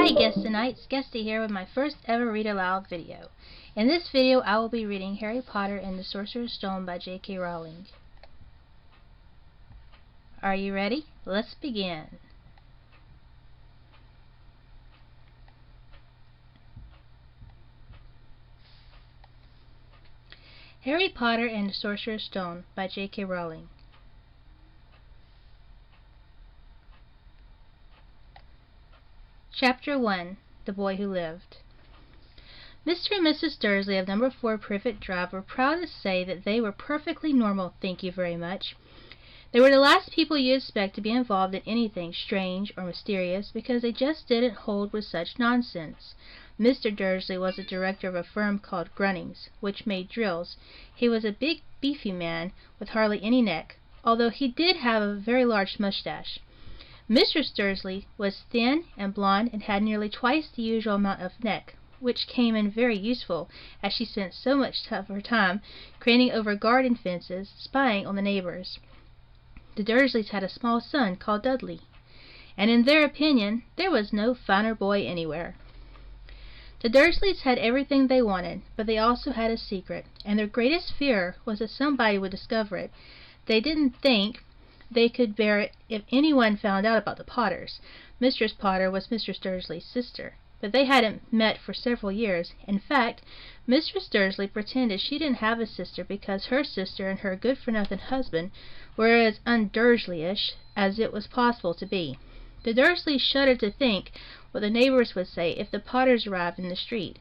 Hi Gestaknights, Gesta here with my first ever read aloud video. In this video I will be reading Harry Potter and the Sorcerer's Stone by J.K. Rowling. Are you ready? Let's begin. Harry Potter and the Sorcerer's Stone by J.K. Rowling. Chapter 1. The Boy Who Lived. Mr. and Mrs. Dursley of No. 4 Privet Drive were proud to say that they were perfectly normal, thank you very much. They were the last people you'd expect to be involved in anything strange or mysterious because they just didn't hold with such nonsense. Mr. Dursley was the director of a firm called Grunnings, which made drills. He was a big, beefy man with hardly any neck, although he did have a very large mustache. Mistress Dursley was thin and blonde and had nearly twice the usual amount of neck, which came in very useful, as she spent so much of her time craning over garden fences, spying on the neighbors. The Dursleys had a small son called Dudley, and in their opinion there was no finer boy anywhere. The Dursleys had everything they wanted, but they also had a secret, and their greatest fear was that somebody would discover it. They didn't think they could bear it if anyone found out about the Potters. Mistress Potter was Mistress Dursley's sister, but they hadn't met for several years. In fact, Mistress Dursley pretended she didn't have a sister because her sister and her good-for-nothing husband were as un-Dursleyish as it was possible to be. The Dursleys shuddered to think what the neighbors would say if the Potters arrived in the street.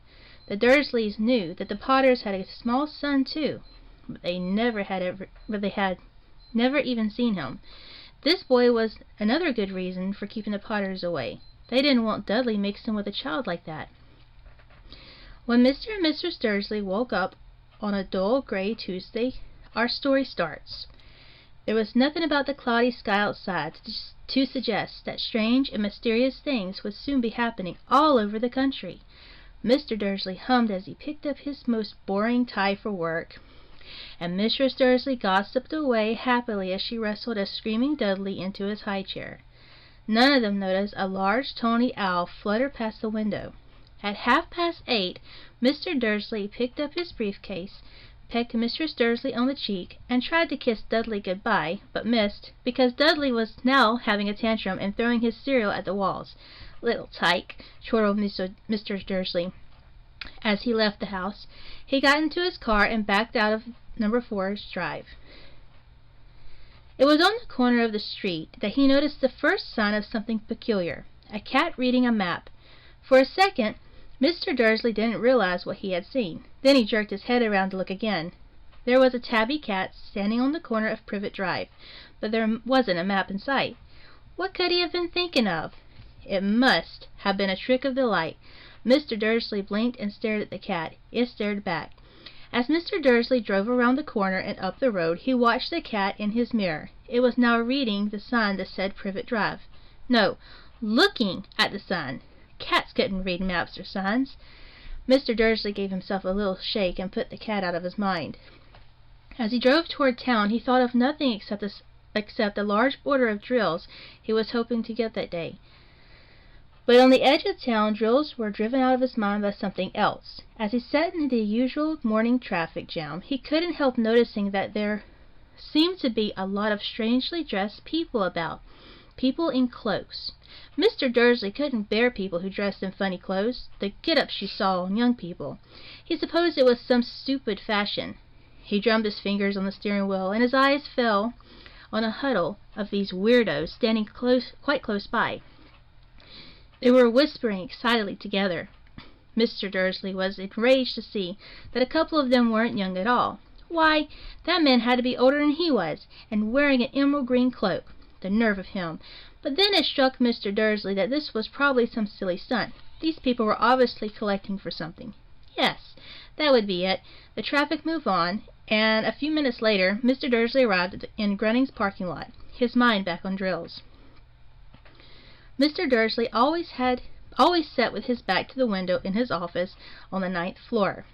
The Dursleys knew that the Potters had a small son too, but they had never even seen him. This boy was another good reason for keeping the Potters away. They didn't want Dudley mixed in with a child like that. When Mr. and Mrs. Dursley woke up on a dull gray Tuesday, our story starts. There was nothing about the cloudy sky outside to suggest that strange and mysterious things would soon be happening all over the country. Mr. Dursley hummed as he picked up his most boring tie for work, and Mistress Dursley gossiped away happily as she wrestled a screaming Dudley into his high chair. None of them noticed a large tawny owl flutter past the window. At 8:30, Mr. Dursley picked up his briefcase, pecked Mistress Dursley on the cheek, and tried to kiss Dudley goodbye, but missed, because Dudley was now having a tantrum and throwing his cereal at the walls. "Little tyke," chortled Mr. Dursley. As he left the house, he got into his car and backed out of No. 4's drive. It was on the corner of the street that he noticed the first sign of something peculiar, a cat reading a map. For a second, Mr. Dursley didn't realize what he had seen. Then he jerked his head around to look again. There was a tabby cat standing on the corner of Privet Drive, but there wasn't a map in sight. What could he have been thinking of? It must have been a trick of the light. Mr. Dursley blinked and stared at the cat. It stared back. As Mr. Dursley drove around the corner and up the road, he watched the cat in his mirror. It was now reading the sign that said Privet Drive. No, looking at the sign. Cats couldn't read maps or signs. Mr. Dursley gave himself a little shake and put the cat out of his mind. As he drove toward town, he thought of nothing except a large order of drills he was hoping to get that day. But on the edge of town, drills were driven out of his mind by something else. As he sat in the usual morning traffic jam, he couldn't help noticing that there seemed to be a lot of strangely dressed people about. People in cloaks. Mr. Dursley couldn't bear people who dressed in funny clothes, the get-ups you saw on young people. He supposed it was some stupid fashion. He drummed his fingers on the steering wheel, and his eyes fell on a huddle of these weirdos standing quite close by. They were whispering excitedly together. Mr. Dursley was enraged to see that a couple of them weren't young at all. Why, that man had to be older than he was, and wearing an emerald green cloak. The nerve of him! But then it struck Mr. Dursley that this was probably some silly stunt. These people were obviously collecting for something. Yes, that would be it. The traffic moved on, and a few minutes later, Mr. Dursley arrived in Grunnings' parking lot, his mind back on drills. Mr. Dursley always sat with his back to the window in his office on the 9th floor.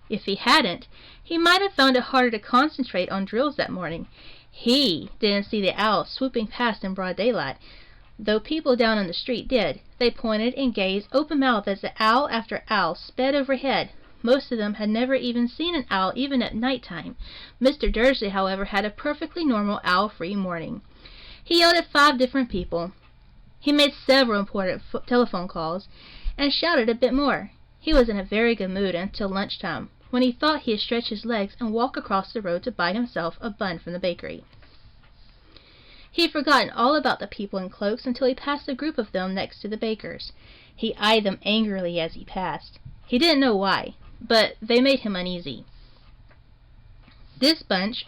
If he hadn't, he might have found it harder to concentrate on drills that morning. He didn't see the owl swooping past in broad daylight. though people down on the street did. They pointed and gazed open-mouthed as the owl after owl sped overhead. Most of them had never even seen an owl, even at night-time. Mr. Dursley, however, had a perfectly normal owl-free morning. He yelled at 5 different people. He made several important telephone calls, and shouted a bit more. He was in a very good mood until lunchtime, when he thought he'd stretch his legs and walk across the road to buy himself a bun from the bakery. He had forgotten all about the people in cloaks until he passed a group of them next to the baker's. He eyed them angrily as he passed. He didn't know why, but they made him uneasy. This bunch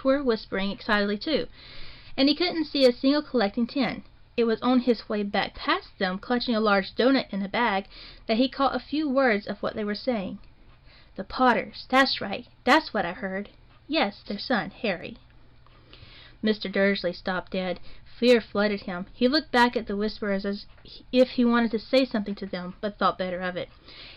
were whispering excitedly too, and he couldn't see a single collecting tin. It was on his way back past them, clutching a large doughnut in a bag, that he caught a few words of what they were saying. The Potters, that's right, that's what I heard. Yes, their son, Harry. Mr. Dursley stopped dead. Fear flooded him. He looked back at the whisperers as if he wanted to say something to them, but thought better of it.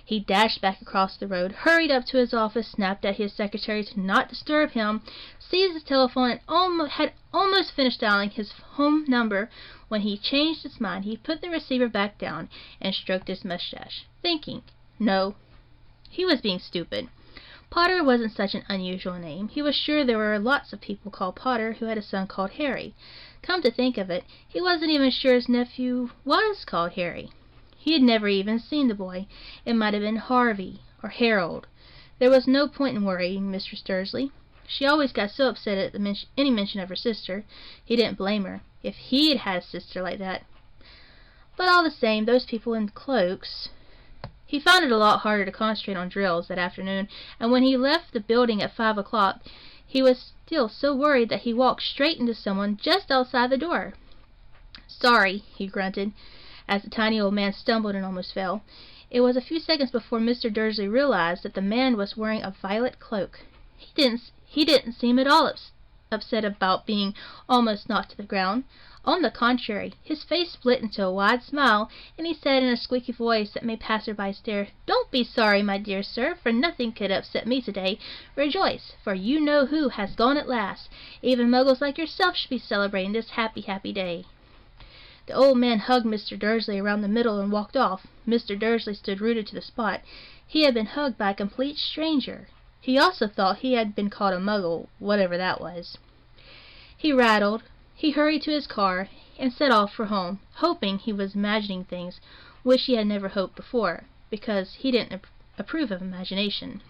He dashed back across the road, hurried up to his office, snapped at his secretary to not disturb him, seized his telephone, and had almost finished dialing his home number when he changed his mind. He put the receiver back down and stroked his mustache, thinking, no, he was being stupid. Potter wasn't such an unusual name. He was sure there were lots of people called Potter who had a son called Harry. Come to think of it, he wasn't even sure his nephew was called Harry. He had never even seen the boy. It might have been Harvey or Harold. There was no point in worrying Mistress Dursley. She always got so upset at any mention of her sister. He didn't blame her, if he'd had a sister like that. But all the same, those people in cloaks... He found it a lot harder to concentrate on drills that afternoon, and when he left the building at 5 o'clock, he was still so worried that he walked straight into someone just outside the door. Sorry, he grunted, as the tiny old man stumbled and almost fell. It was a few seconds before Mr. Dursley realized that the man was wearing a violet cloak. He didn't seem at all upset about being almost knocked to the ground. On the contrary, his face split into a wide smile, and he said in a squeaky voice that made passer-by stare, "Don't be sorry, my dear sir, for nothing could upset me today. Rejoice, for you know who has gone at last. Even muggles like yourself should be celebrating this happy, happy day." The old man hugged Mr. Dursley around the middle and walked off. Mr. Dursley stood rooted to the spot. He had been hugged by a complete stranger. He also thought he had been called a muggle, whatever that was. He rattled. He hurried to his car and set off for home, hoping he was imagining things which he had never hoped before, because he didn't approve of imagination.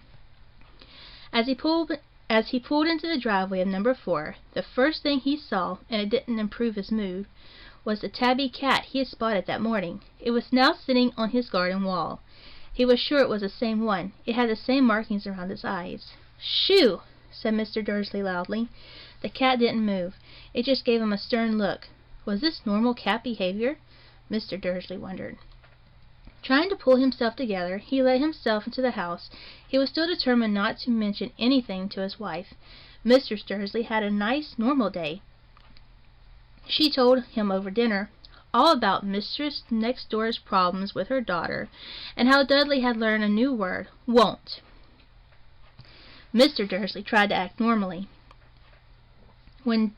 As he pulled into the driveway of number 4, the first thing he saw, and it didn't improve his mood, was the tabby cat he had spotted that morning. It was now sitting on his garden wall. He was sure it was the same one. It had the same markings around its eyes. "Shoo!" said Mr. Dursley loudly. The cat didn't move. It just gave him a stern look. Was this normal cat behavior? Mr. Dursley wondered. Trying to pull himself together, he let himself into the house. He was still determined not to mention anything to his wife. Mistress Dursley had a nice, normal day. She told him over dinner all about Mistress Next Door's problems with her daughter, and how Dudley had learned a new word, won't. Mr. Dursley tried to act normally. When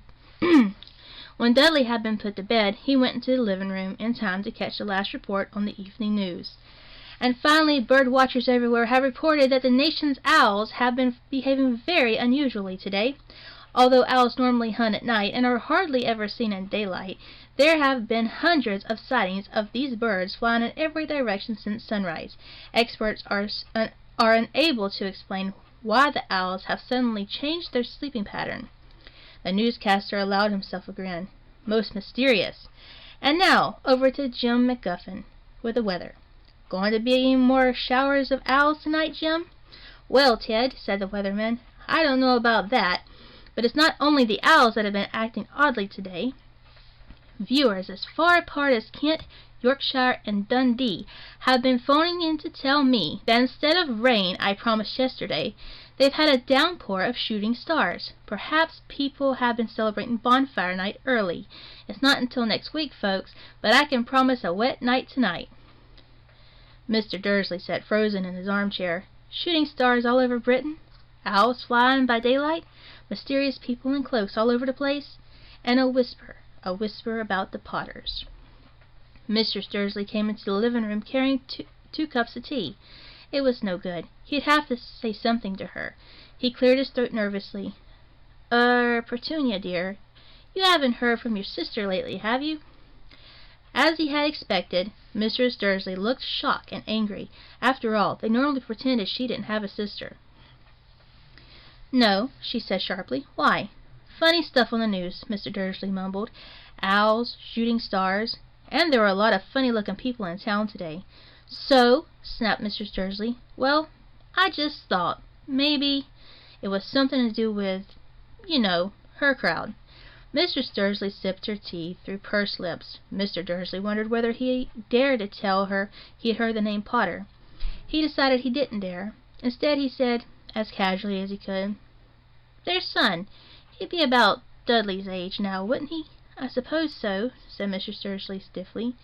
Dudley had been put to bed, he went into the living room in time to catch the last report on the evening news. And finally, bird watchers everywhere have reported that the nation's owls have been behaving very unusually today. Although owls normally hunt at night and are hardly ever seen in daylight, there have been hundreds of sightings of these birds flying in every direction since sunrise. Experts are unable to explain why the owls have suddenly changed their sleeping pattern. The newscaster allowed himself a grin. Most mysterious. And now, over to Jim McGuffin with the weather. Going to be any more showers of owls tonight, Jim? Well, Ted, said the weatherman, I don't know about that, but it's not only the owls that have been acting oddly today. Viewers as far apart as Kent, Yorkshire, and Dundee have been phoning in to tell me that instead of rain I promised yesterday, they've had a downpour of shooting stars. Perhaps people have been celebrating bonfire night early. It's not until next week, folks, but I can promise a wet night tonight. Mr. Dursley sat frozen in his armchair. Shooting stars all over Britain? Owls flying by daylight? Mysterious people in cloaks all over the place? And a whisper a whisper about the Potters. Mr. Dursley came into the living room carrying two cups of tea. It was no good. He'd have to say something to her. He cleared his throat nervously. Petunia, dear, you haven't heard from your sister lately, have you?" As he had expected, Mrs. Dursley looked shocked and angry. After all, they normally pretended she didn't have a sister. "No," she said sharply. "Why?" "Funny stuff on the news," Mr. Dursley mumbled. "Owls, shooting stars, and there were a lot of funny-looking people in town today." "So?" snapped Mrs. Dursley. "Well, I just thought maybe it was something to do with, her crowd." Mrs. Dursley sipped her tea through pursed lips. Mr. Dursley wondered whether he dared to tell her he had heard the name Potter. He decided he didn't dare. Instead, he said, as casually as he could, "Their son. He'd be about Dudley's age now, wouldn't he?" "I suppose so," said Mrs. Dursley stiffly.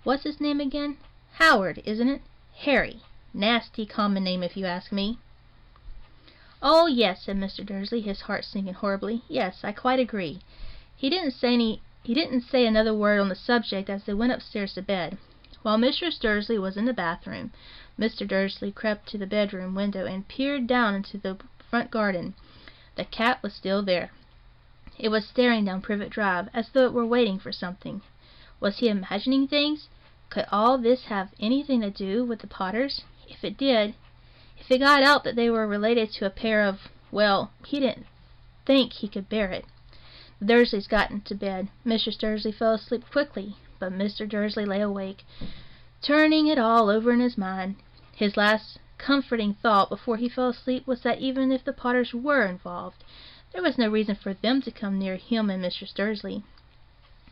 "What's his name again? Howard, isn't it? Harry. Nasty common name, if you ask me." "Oh, yes," said Mr. Dursley, his heart sinking horribly. "Yes, I quite agree." He didn't say another word on the subject as they went upstairs to bed. While Mrs. Dursley was in the bathroom, Mr. Dursley crept to the bedroom window and peered down into the front garden. The cat was still there. It was staring down Privet Drive, as though it were waiting for something. Was he imagining things? Could all this have anything to do with the Potters? If it did, if it got out that they were related to a pair of, well, he didn't think he could bear it. The Dursleys got into bed. Mrs. Dursley fell asleep quickly, but Mr. Dursley lay awake, turning it all over in his mind. His last comforting thought before he fell asleep was that even if the Potters were involved, there was no reason for them to come near him and Mrs. Dursley.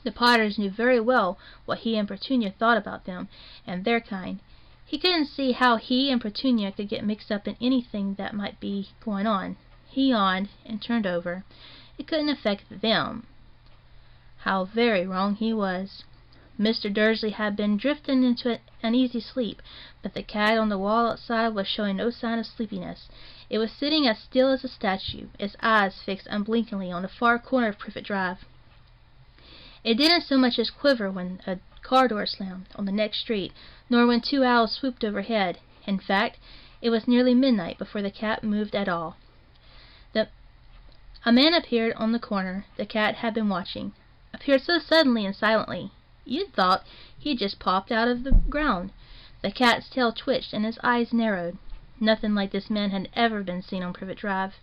The Potters knew very well what he and Petunia thought about them and their kind. He couldn't see how he and Petunia could get mixed up in anything that might be going on. He yawned and turned over. It couldn't affect them. How very wrong he was. Mr. Dursley had been drifting into an uneasy sleep, but the cat on the wall outside was showing no sign of sleepiness. It was sitting as still as a statue, its eyes fixed unblinkingly on the far corner of Privet Drive. It didn't so much as quiver when a car door slammed on the next street, nor when two owls swooped overhead. In fact, it was nearly midnight before the cat moved at all. A man appeared on the corner the cat had been watching. Appeared so suddenly and silently, you'd thought he'd just popped out of the ground. The cat's tail twitched and his eyes narrowed. Nothing like this man had ever been seen on Privet Drive.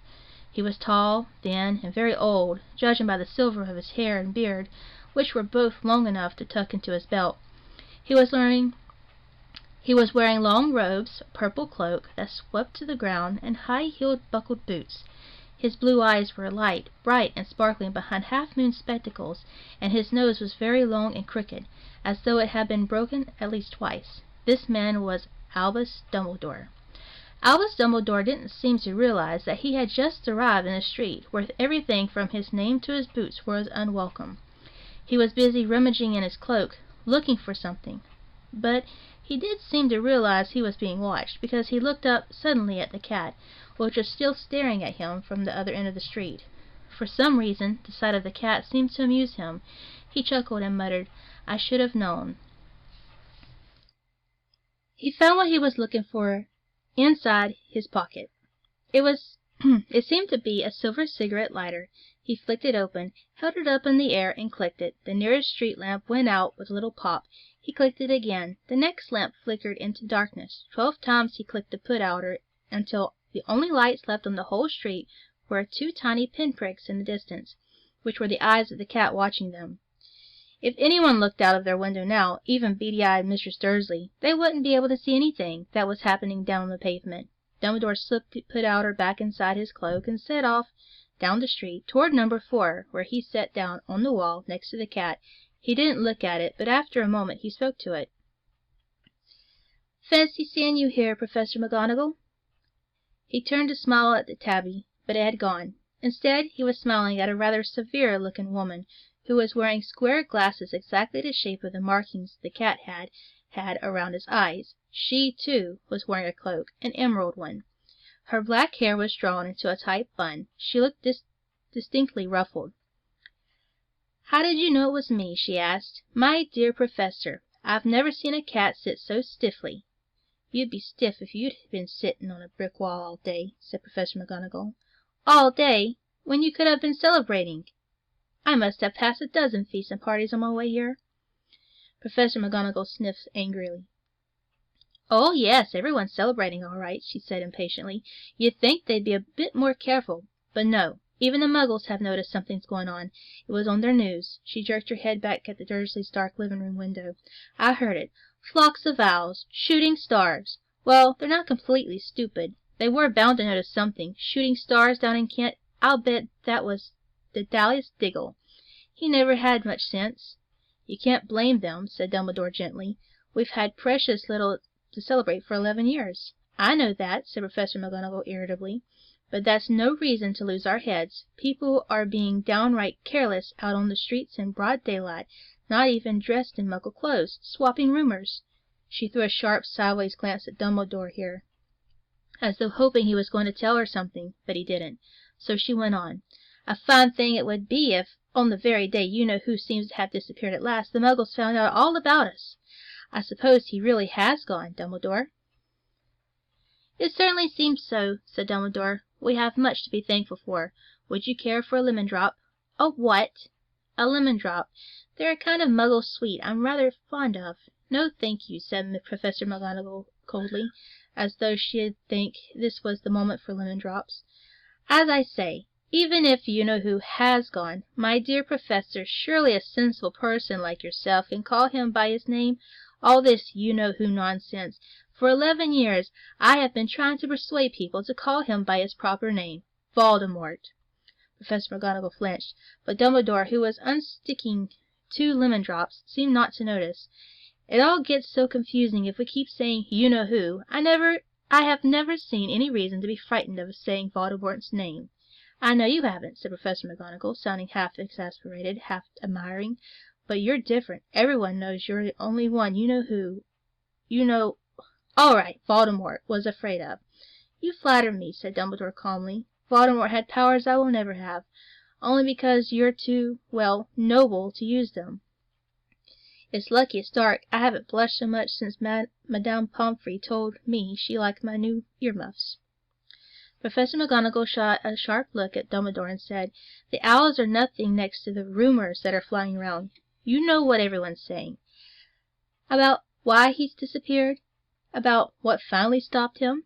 He was tall, thin, and very old, judging by the silver of his hair and beard, which were both long enough to tuck into his belt. He was wearing long robes, a purple cloak that swept to the ground, and high-heeled buckled boots. His blue eyes were light, bright, and sparkling behind half-moon spectacles, and his nose was very long and crooked, as though it had been broken at least twice. This man was Albus Dumbledore. Albus Dumbledore didn't seem to realize that he had just arrived in a street where everything from his name to his boots was unwelcome. He was busy rummaging in his cloak, looking for something. But he did seem to realize he was being watched, because he looked up suddenly at the cat, which was still staring at him from the other end of the street. For some reason, the sight of the cat seemed to amuse him. He chuckled and muttered, "I should have known." He found what he was looking for inside his pocket. It seemed to be a silver cigarette lighter. He flicked it open, held it up in the air, and clicked it. The nearest street lamp went out with a little pop. He clicked it again. The next lamp flickered into darkness. 12 times he clicked the put-outer until the only lights left on the whole street were 2 tiny pinpricks in the distance, which were the eyes of the cat watching them. If anyone looked out of their window now, even beady-eyed Mrs. Dursley, they wouldn't be able to see anything that was happening down on the pavement. Dumbledore slipped the put-outer back inside his cloak and set off down the street toward number 4, where he sat down on the wall next to the cat. He didn't look at it, but after a moment he spoke to it. "Fancy seeing you here, Professor McGonagall." He turned to smile at the tabby, but it had gone. Instead, he was smiling at a rather severe-looking woman, who was wearing square glasses exactly the shape of the markings the cat had around his eyes. She, too, was wearing a cloak, an emerald one. Her black hair was drawn into a tight bun. She looked distinctly ruffled. "How did you know it was me?" she asked. "My dear Professor, I've never seen a cat sit so stiffly." "You'd be stiff if you'd been sitting on a brick wall all day," said Professor McGonagall. "All day? When you could have been celebrating. I must have passed a dozen feasts and parties on my way here." Professor McGonagall sniffed angrily. "Oh, yes, everyone's celebrating all right," she said impatiently. "You'd think they'd be a bit more careful. But no, even the Muggles have noticed something's going on. It was on their news." She jerked her head back at the Dursleys' dark living room window. "I heard it. Flocks of owls. Shooting stars. Well, they're not completely stupid. They were bound to notice something. Shooting stars down in Kent. I'll bet that was Didalius Diggle. He never had much sense." "You can't blame them," said Dumbledore gently. "We've had precious little to celebrate for 11 years. "I know that," said Professor McGonagall irritably. "But that's no reason to lose our heads. People are being downright careless out on the streets in broad daylight, not even dressed in Muggle clothes, swapping rumors." She threw a sharp sideways glance at Dumbledore here, as though hoping he was going to tell her something, but he didn't. So she went on. "A fine thing it would be if, on the very day You-Know-Who seems to have disappeared at last, the Muggles found out all about us. I suppose he really has gone, Dumbledore?" "It certainly seems so," said Dumbledore. "We have much to be thankful for. Would you care for a lemon drop?" "A what?" "A lemon drop. They're a kind of Muggle sweet I'm rather fond of." "No, thank you," said Professor McGonagall coldly, as though she'd think this was the moment for lemon drops. "As I say, even if You-Know-Who has gone, my dear Professor, surely a sensible person like yourself can call him by his name. All this You-Know-Who nonsense. For 11 years I have been trying to persuade people to call him by his proper name. Voldemort." Professor McGonagall flinched, but Dumbledore, who was unsticking 2 lemon drops, seemed not to notice. "It all gets so confusing if we keep saying You-Know-Who. I have never seen any reason to be frightened of saying Voldemort's name." "I know you haven't," said Professor McGonagall, sounding half exasperated, half admiring. "But you're different. Everyone knows you're the only one all right, Voldemort was afraid of." "You flatter me," said Dumbledore calmly. "Voldemort had powers I will never have, only because you're too, well, noble to use them. It's lucky it's dark. I haven't blushed so much since Madame Pomfrey told me she liked my new earmuffs." Professor McGonagall shot a sharp look at Dumbledore and said, "The owls are nothing next to the rumors that are flying around. You know what everyone's saying." "About why he's disappeared? About what finally stopped him?"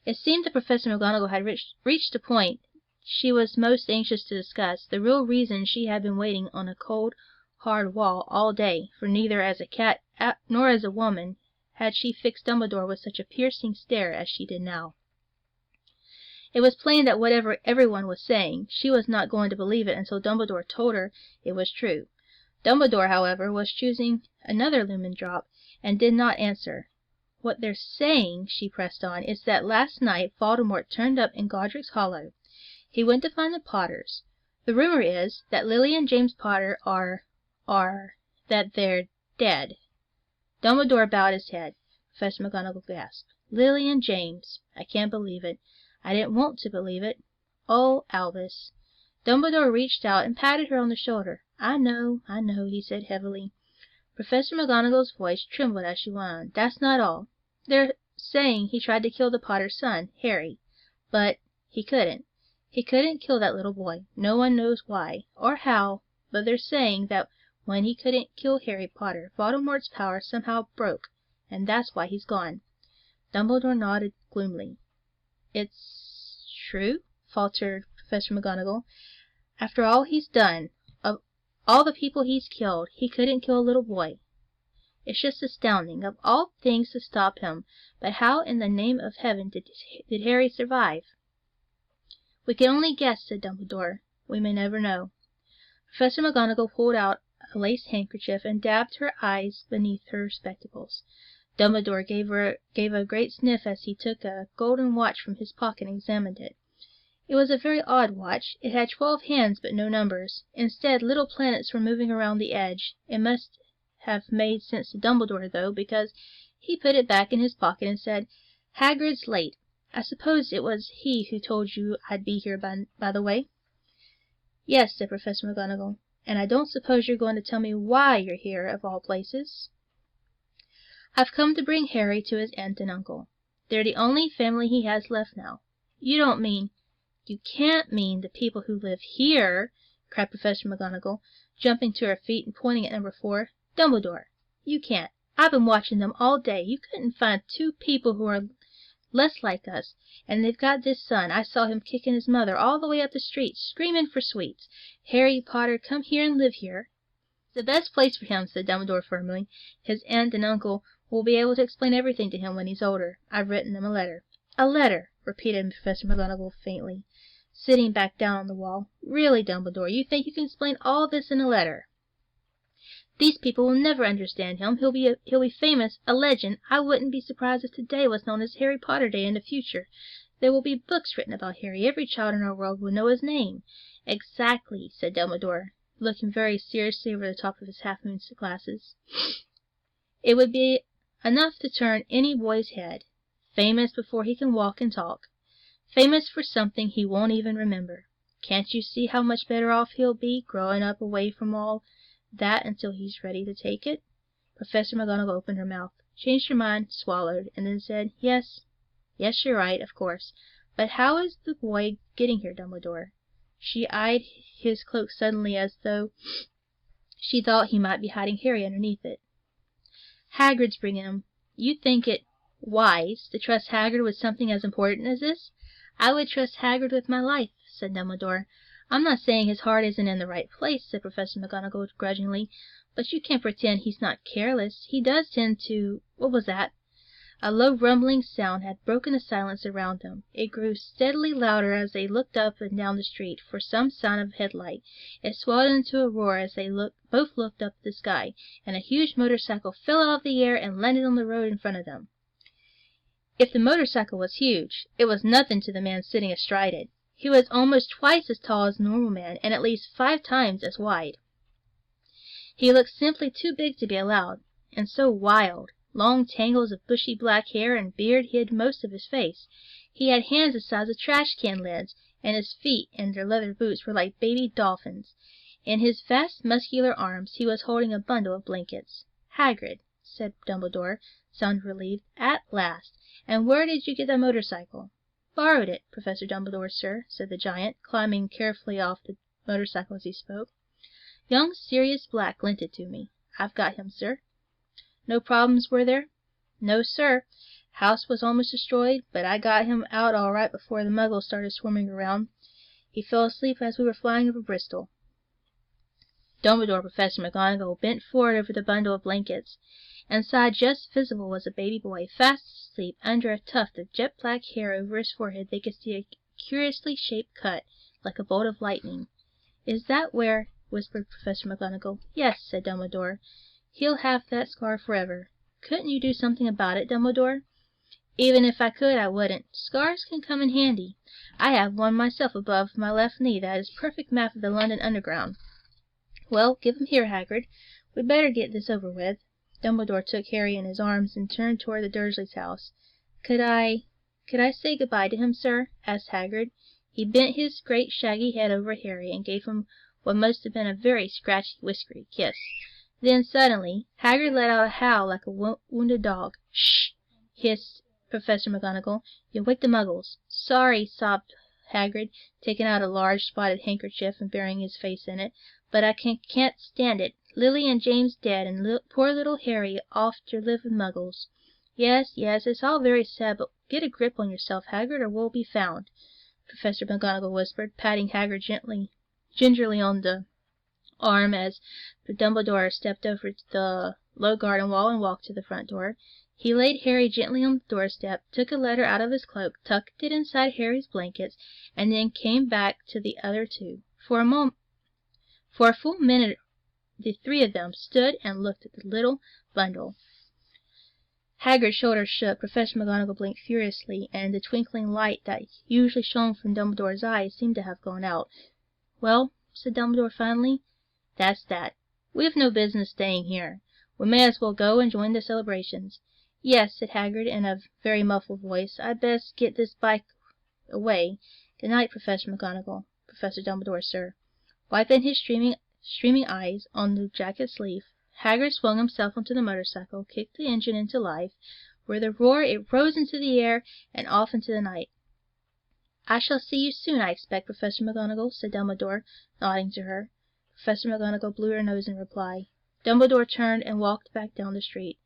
It seemed that Professor McGonagall had reached a point she was most anxious to discuss, the real reason she had been waiting on a cold, hard wall all day, for neither as a cat nor as a woman had she fixed Dumbledore with such a piercing stare as she did now. It was plain that whatever everyone was saying, she was not going to believe it until Dumbledore told her it was true. Dumbledore, however, was choosing another lemon drop, and did not answer. "What they're saying," she pressed on, "is that last night Voldemort turned up in Godric's Hollow. He went to find the Potters. The rumor is that Lily and James Potter that they're dead." Dumbledore bowed his head. Professor McGonagall gasped. "Lily and James! I can't believe it. I didn't want to believe it. Oh, Albus." Dumbledore reached out and patted her on the shoulder. I know," he said heavily. Professor McGonagall's voice trembled as she went on. "That's not all. They're saying he tried to kill the Potter's son, Harry. But he couldn't. He couldn't kill that little boy. No one knows why, or how, but they're saying that when he couldn't kill Harry Potter, Voldemort's power somehow broke, and that's why he's gone." Dumbledore nodded gloomily. "It's true?" faltered Professor McGonagall. "After all he's done, of all the people he's killed, he couldn't kill a little boy. It's just astounding. Of all things to stop him. But how in the name of heaven did Harry survive?" "We can only guess," said Dumbledore. "We may never know." Professor McGonagall pulled out a lace handkerchief and dabbed her eyes beneath her spectacles. Dumbledore gave a great sniff as he took a golden watch from his pocket and examined it. It was a very odd watch. It had 12 hands but no numbers. Instead, little planets were moving around the edge. It must have made sense to Dumbledore, though, because he put it back in his pocket and said, "Hagrid's late. I suppose it was he who told you I'd be here by the way?" "Yes," said Professor McGonagall. And I don't suppose you're going to tell me why you're here, of all places. I've come to bring Harry to his aunt and uncle. They're the only family he has left now. You don't mean... You can't mean the people who live here, cried Professor McGonagall, jumping to her feet and pointing at number 4. Dumbledore, you can't. I've been watching them all day. You couldn't find 2 people who are less like us, and they've got this son. I saw him kicking his mother all the way up the street, screaming for sweets. Harry Potter, come here and live here. It's the best place for him, said Dumbledore firmly. His aunt and uncle will be able to explain everything to him when he's older. I've written them a letter. A letter, repeated Professor McGonagall faintly, sitting back down on the wall. Really, Dumbledore, you think you can explain all this in a letter? These people will never understand him. He'll be famous, a legend. I wouldn't be surprised if today was known as Harry Potter Day in the future. There will be books written about Harry. Every child in our world will know his name. Exactly, said Dumbledore, looking very seriously over the top of his half-moon glasses. It would be enough to turn any boy's head. Famous before he can walk and talk. Famous for something he won't even remember. Can't you see how much better off he'll be growing up away from all that until he's ready to take it? Professor McGonagall opened her mouth, changed her mind, swallowed, and then said, Yes, you're right, of course. But how is the boy getting here, Dumbledore? She eyed his cloak suddenly as though she thought he might be hiding Harry underneath it. Hagrid's bringing him. You think it wise to trust Hagrid with something as important as this? I would trust Hagrid with my life, said Dumbledore. I'm not saying his heart isn't in the right place, said Professor McGonagall grudgingly, but you can't pretend he's not careless. He does tend to... What was that? A low rumbling sound had broken the silence around them. It grew steadily louder as they looked up and down the street for some sign of a headlight. It swelled into a roar as they both looked up at the sky, and a huge motorcycle fell out of the air and landed on the road in front of them. If the motorcycle was huge, it was nothing to the man sitting astride it. He was almost twice as tall as a normal man, and at least 5 times as wide. He looked simply too big to be allowed, and so wild. Long tangles of bushy black hair and beard hid most of his face. He had hands the size of trash can lids, and his feet in their leather boots were like baby dolphins. In his vast muscular arms he was holding a bundle of blankets. Hagrid, said Dumbledore, sounding relieved. At last. And where did you get that motorcycle? Borrowed it, Professor Dumbledore, sir, said the giant, climbing carefully off the motorcycle as he spoke. Young Sirius Black lent it to me. I've got him, sir. No problems, were there? No, sir. House was almost destroyed, but I got him out all right before the muggles started swarming around. He fell asleep as we were flying over Bristol. Dumbledore and Professor McGonagall bent forward over the bundle of blankets. Inside, just visible, was a baby boy, fast asleep. Under a tuft of jet black hair over his forehead they could see a curiously shaped cut, like a bolt of lightning. Is that where? Whispered Professor McGonagall. Yes, said Dumbledore. He'll have that scar forever. Couldn't you do something about it, Dumbledore? Even if I could, I wouldn't. Scars can come in handy. I have one myself above my left knee that is a perfect map of the London Underground. Well, give him here, Hagrid. We'd better get this over with. Dumbledore took Harry in his arms and turned toward the Dursleys' house. Could I say good-bye to him, sir? Asked Hagrid. He bent his great shaggy head over Harry and gave him what must have been a very scratchy, whiskery kiss. Then, suddenly, Hagrid let out a howl like a wounded dog. Shh! Hissed Professor McGonagall. You'll wake the muggles. Sorry, sobbed Hagrid, taking out a large spotted handkerchief and burying his face in it. But I can't stand it. Lily and James dead, and poor little Harry off to live with muggles. Yes, it's all very sad, but get a grip on yourself, Hagrid, or we'll be found, Professor McGonagall whispered, patting Hagrid gingerly on the arm as Dumbledore stepped over the low garden wall and walked to the front door. He laid Harry gently on the doorstep, took a letter out of his cloak, tucked it inside Harry's blankets, and then came back to the other 2. For a full minute the 3 of them stood and looked at the little bundle. Hagrid's shoulders shook. Professor McGonagall blinked furiously, and the twinkling light that usually shone from Dumbledore's eyes seemed to have gone out. Well, said Dumbledore finally, that's that. We've no business staying here. We may as well go and join the celebrations. Yes, said Hagrid in a very muffled voice. I'd best get this bike away. Good night, Professor McGonagall. Professor Dumbledore, sir. Wiping his streaming eyes on the jacket sleeve. Hagrid swung himself onto the motorcycle, kicked the engine into life. With a roar, it rose into the air and off into the night. "I shall see you soon, I expect, Professor McGonagall," said Dumbledore, nodding to her. Professor McGonagall blew her nose in reply. Dumbledore turned and walked back down the street.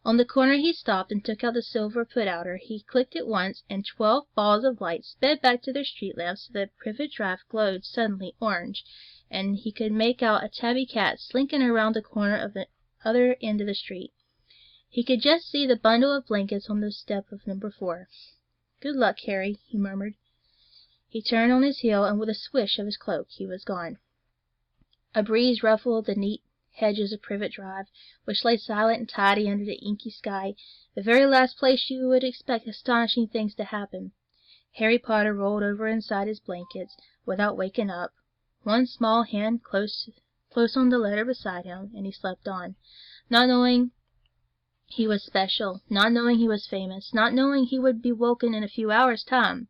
On the corner he stopped and took out the silver put-outer. He clicked it once, and 12 balls of light sped back to their street lamps so that Privet Drive glowed suddenly orange, and he could make out a tabby cat slinking around the corner of the other end of the street. He could just see the bundle of blankets on the step of number 4. "Good luck, Harry," he murmured. He turned on his heel, and with a swish of his cloak he was gone. A breeze ruffled the neat hedges of Privet Drive, which lay silent and tidy under the inky sky, the very last place you would expect astonishing things to happen. Harry Potter rolled over inside his blankets without waking up, one small hand close on the letter beside him, and he slept on, not knowing he was special, not knowing he was famous, not knowing he would be woken in a few hours' time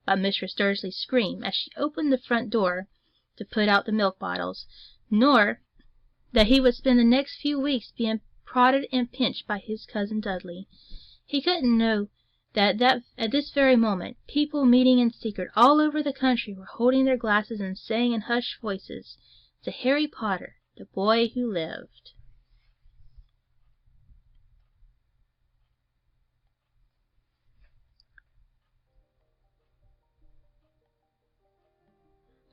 by Mistress Dursley's scream as she opened the front door to put out the milk bottles, nor that he would spend the next few weeks being prodded and pinched by his cousin Dudley. He couldn't know that at this very moment people meeting in secret all over the country were holding their glasses and saying in hushed voices, "To Harry Potter, the boy who lived."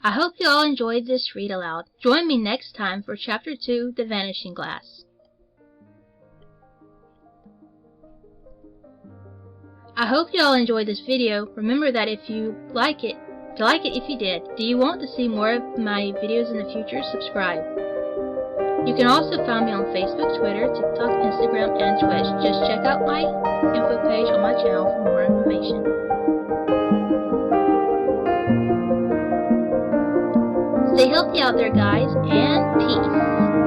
I hope you all enjoyed this read aloud. Join me next time for Chapter 2, The Vanishing Glass. I hope you all enjoyed this video. Remember that if you like it, if you did. Do you want to see more of my videos in the future? Subscribe. You can also find me on Facebook, Twitter, TikTok, Instagram, and Twitch. Just check out my info page on my channel for more information. Stay healthy out there, guys, and peace.